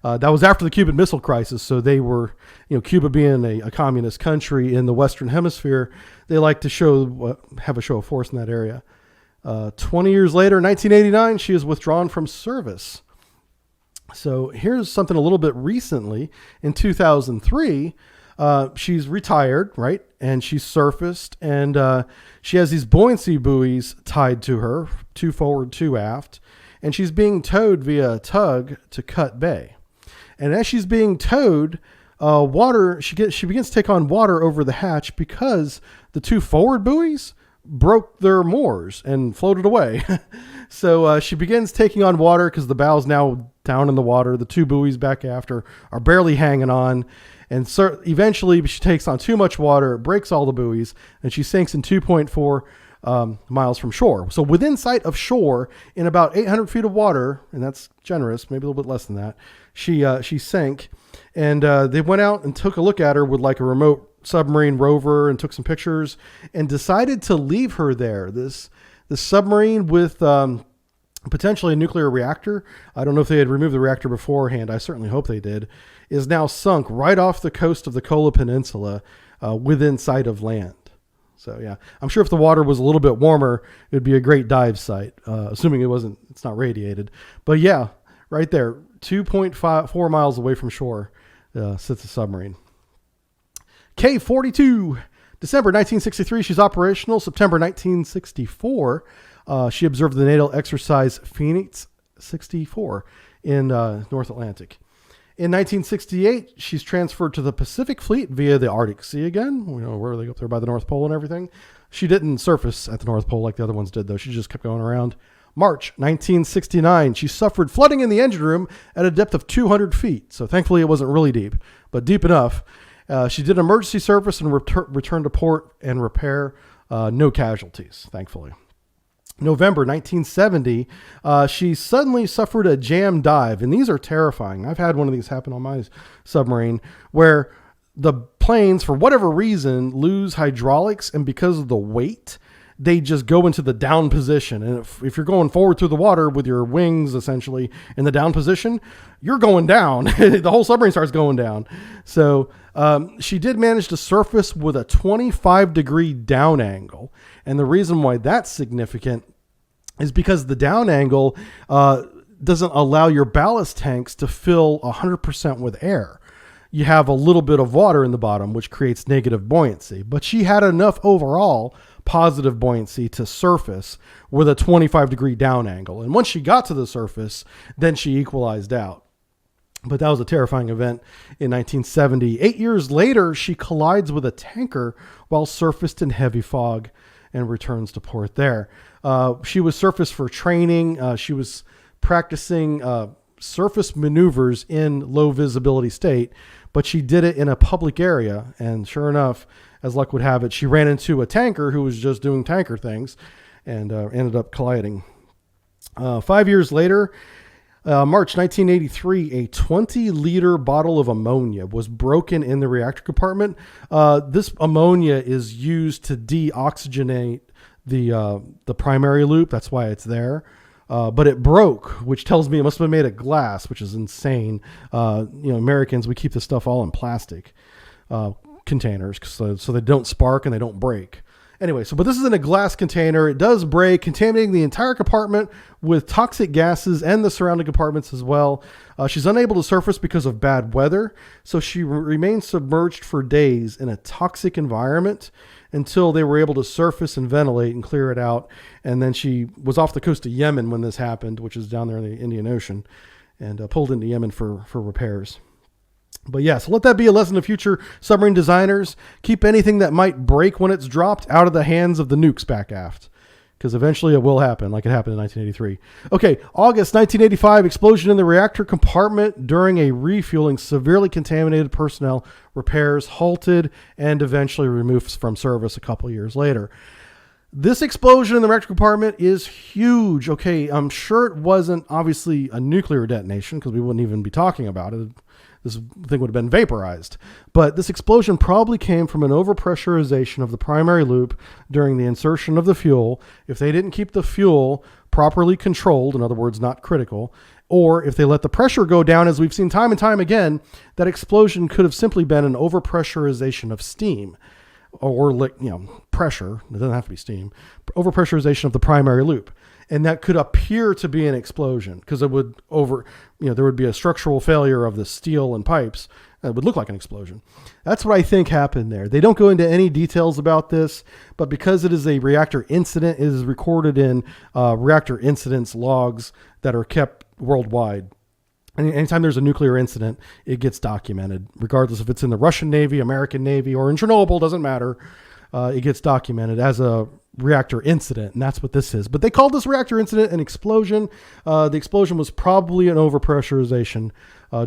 That was after the Cuban Missile Crisis, so they were, Cuba being a communist country in the Western Hemisphere, they like to have a show of force in that area. 20 years later, 1989, she is withdrawn from service. So here's something a little bit recently. In 2003, she's retired, right? And she's surfaced, and she has these buoyancy buoys tied to her, 2 forward, 2 aft, and she's being towed via a tug to Cut Bay. And as she's being towed, she begins to take on water over the hatch because the 2 forward buoys broke their moors and floated away. So she begins taking on water because the bow's now down in the water. The 2 buoys back after are barely hanging on. And eventually she takes on too much water, breaks all the buoys, and she sinks in 2.4 miles from shore. So within sight of shore, in about 800 feet of water, and that's generous, maybe a little bit less than that, she sank. And they went out and took a look at her with like a remote submarine rover and took some pictures and decided to leave her there. This submarine with potentially a nuclear reactor. I don't know if they had removed the reactor beforehand. I certainly hope they did. Is now sunk right off the coast of the Kola Peninsula within sight of land. So yeah, I'm sure if the water was a little bit warmer, it'd be a great dive site, assuming it's not radiated. But yeah, right there, 2.4 miles away from shore sits a submarine. K-42, December 1963, she's operational. September 1964, she observed the NATO exercise Phoenix 64 in North Atlantic. In 1968, she's transferred to the Pacific Fleet via the Arctic Sea again. Where they go up there by the North Pole and everything. She didn't surface at the North Pole like the other ones did, though. She just kept going around. March 1969, she suffered flooding in the engine room at a depth of 200 feet. So thankfully it wasn't really deep, but deep enough. She did emergency service and returned to port and repair. No casualties, thankfully. November 1970, she suddenly suffered a jam dive, and these are terrifying. I've had one of these happen on my submarine where the planes, for whatever reason, lose hydraulics, and because of the weight, they just go into the down position. And if you're going forward through the water with your wings essentially in the down position, you're going down. The whole submarine starts going down. So she did manage to surface with a 25-degree down angle. And the reason why that's significant is because the down angle doesn't allow your ballast tanks to fill 100% with air. You have a little bit of water in the bottom, which creates negative buoyancy. But she had enough overall positive buoyancy to surface with a 25-degree down angle. And once she got to the surface, then she equalized out. But that was a terrifying event in 1970. 8 years later, she collides with a tanker while surfaced in heavy fog and returns to port there. She was surfaced for training. She was practicing surface maneuvers in low visibility state, but she did it in a public area. And sure enough, as luck would have it, she ran into a tanker who was just doing tanker things and ended up colliding. 5 years later, March 1983, a 20-liter bottle of ammonia was broken in the reactor compartment. This ammonia is used to deoxygenate the primary loop. That's why it's there. But it broke, which tells me it must have been made of glass, which is insane. Americans, we keep this stuff all in plastic containers so they don't spark and they don't break. Anyway, but this is in a glass container. It does break, contaminating the entire compartment with toxic gases and the surrounding compartments as well. She's unable to surface because of bad weather, so she remained submerged for days in a toxic environment until they were able to surface and ventilate and clear it out. And then she was off the coast of Yemen when this happened, which is down there in the Indian Ocean, and pulled into Yemen for repairs. But yeah, so let that be a lesson to future submarine designers. Keep anything that might break when it's dropped out of the hands of the nukes back aft, because eventually it will happen, like it happened in 1983. Okay, August 1985, explosion in the reactor compartment during a refueling. Severely contaminated personnel. Repairs halted and eventually removed from service a couple years later. This explosion in the reactor compartment is huge. Okay, I'm sure it wasn't obviously a nuclear detonation because we wouldn't even be talking about it. This thing would have been vaporized. But this explosion probably came from an overpressurization of the primary loop during the insertion of the fuel. If they didn't keep the fuel properly controlled, in other words, not critical, or if they let the pressure go down, as we've seen time and time again, that explosion could have simply been an overpressurization of steam. Or pressure, it doesn't have to be steam, overpressurization of the primary loop. And that could appear to be an explosion because it would there would be a structural failure of the steel and pipes. It would look like an explosion. That's what I think happened there. They don't go into any details about this, but because it is a reactor incident, it is recorded in reactor incidents logs that are kept worldwide. Anytime there's a nuclear incident, it gets documented, regardless if it's in the Russian Navy, American Navy, or in Chernobyl, doesn't matter. It gets documented as a reactor incident, and that's what this is. But they called this reactor incident an explosion. The explosion was probably an overpressurization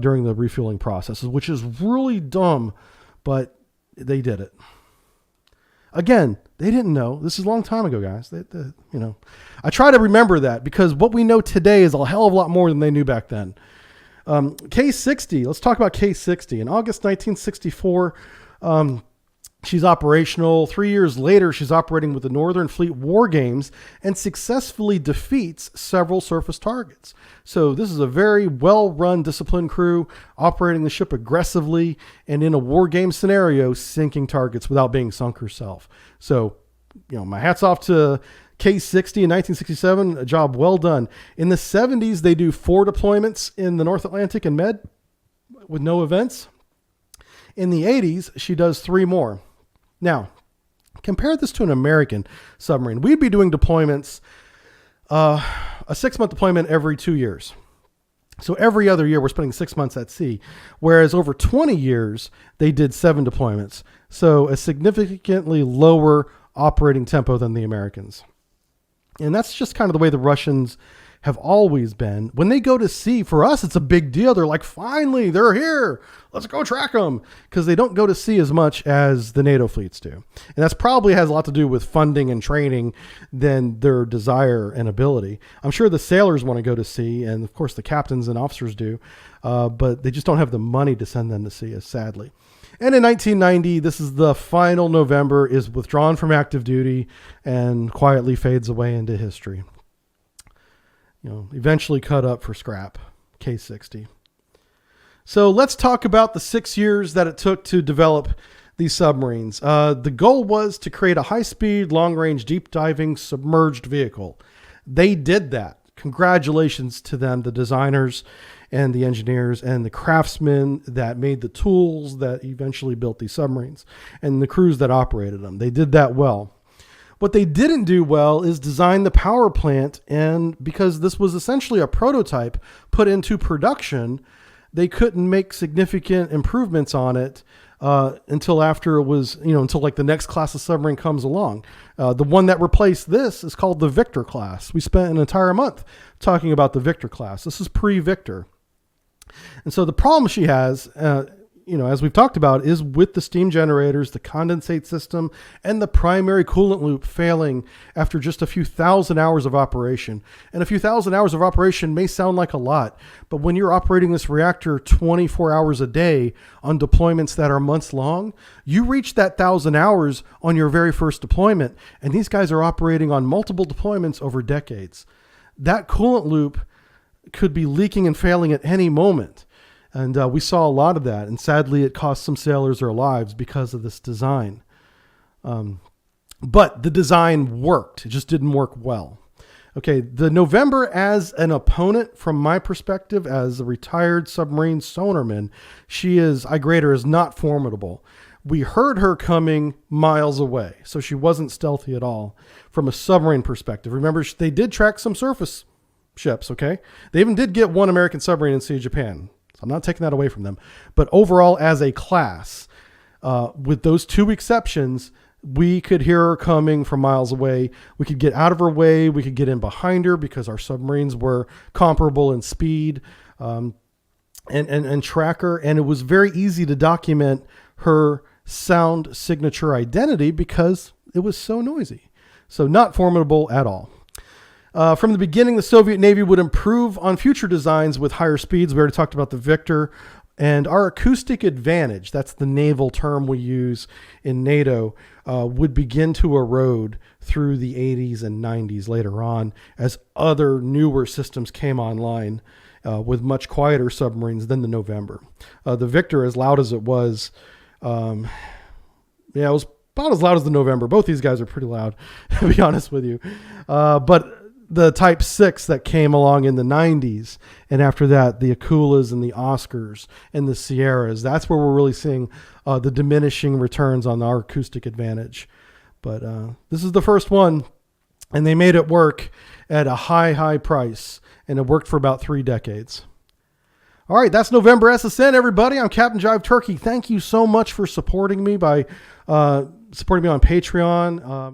during the refueling processes, which is really dumb, but they did it. Again, they didn't know. This is a long time ago, guys. I try to remember that because what we know today is a hell of a lot more than they knew back then. K60, let's talk about K60. In August 1964, she's operational. 3 years later, she's operating with the Northern Fleet War Games and successfully defeats several surface targets. So this is a very well-run, disciplined crew operating the ship aggressively and in a war game scenario, sinking targets without being sunk herself. So, my hat's off to K60 in 1967, a job well done. In the 70s, they do 4 deployments in the North Atlantic and Med with no events. In the 80s, she does 3 more. Now, compare this to an American submarine. We'd be doing deployments, a 6-month deployment every 2 years. So every other year, we're spending 6 months at sea, whereas over 20 years, they did 7 deployments. So a significantly lower operating tempo than the Americans. And that's just kind of the way the Russians have always been. When they go to sea, for us, it's a big deal. They're like, finally, they're here. Let's go track them. Because they don't go to sea as much as the NATO fleets do. And that's probably has a lot to do with funding and training than their desire and ability. I'm sure the sailors want to go to sea, and of course the captains and officers do, but they just don't have the money to send them to sea, sadly. And in 1990, this is the final November, is withdrawn from active duty and quietly fades away into history. Eventually cut up for scrap, K60. So let's talk about the 6 years that it took to develop these submarines. The goal was to create a high-speed, long-range, deep-diving, submerged vehicle. They did that. Congratulations to them, the designers and the engineers and the craftsmen that made the tools that eventually built these submarines and the crews that operated them. They did that well. What they didn't do well is design the power plant, and because this was essentially a prototype put into production, they couldn't make significant improvements on it until after it was, until like the next class of submarine comes along. The one that replaced this is called the Victor class. We spent an entire month talking about the Victor class. This is pre-Victor. And so the problem she has, as we've talked about, is with the steam generators, the condensate system, and the primary coolant loop failing after just a few thousand hours of operation. And a few thousand hours of operation may sound like a lot, but when you're operating this reactor 24 hours a day on deployments that are months long, you reach that 1,000 hours on your very first deployment, and these guys are operating on multiple deployments over decades. That coolant loop could be leaking and failing at any moment. And we saw a lot of that. And sadly, it cost some sailors their lives because of this design. But the design worked. It just didn't work well. Okay, the November as an opponent, from my perspective, as a retired submarine sonarman, I grade her as not formidable. We heard her coming miles away, so she wasn't stealthy at all from a submarine perspective. Remember, they did track some surface ships, okay? They even did get one American submarine in Sea of Japan. I'm not taking that away from them. But overall, as a class, with those 2 exceptions, we could hear her coming from miles away. We could get out of her way. We could get in behind her because our submarines were comparable in speed and track her. And it was very easy to document her sound signature identity because it was so noisy. So not formidable at all. From the beginning, the Soviet Navy would improve on future designs with higher speeds. We already talked about the Victor. And our acoustic advantage, that's the naval term we use in NATO, would begin to erode through the 80s and 90s later on as other newer systems came online with much quieter submarines than the November. The Victor, as loud as it was, it was about as loud as the November. Both these guys are pretty loud, to be honest with you. But the Type 6 that came along in the 90s, and after that, the Akulas and the Oscars and the Sierras, that's where we're really seeing the diminishing returns on our acoustic advantage. But this is the first one, and they made it work at a high price, and it worked for about 3 decades. All right, that's November SSN, everybody. I'm Captain Jive Turkey. Thank you so much for supporting me by supporting me on Patreon.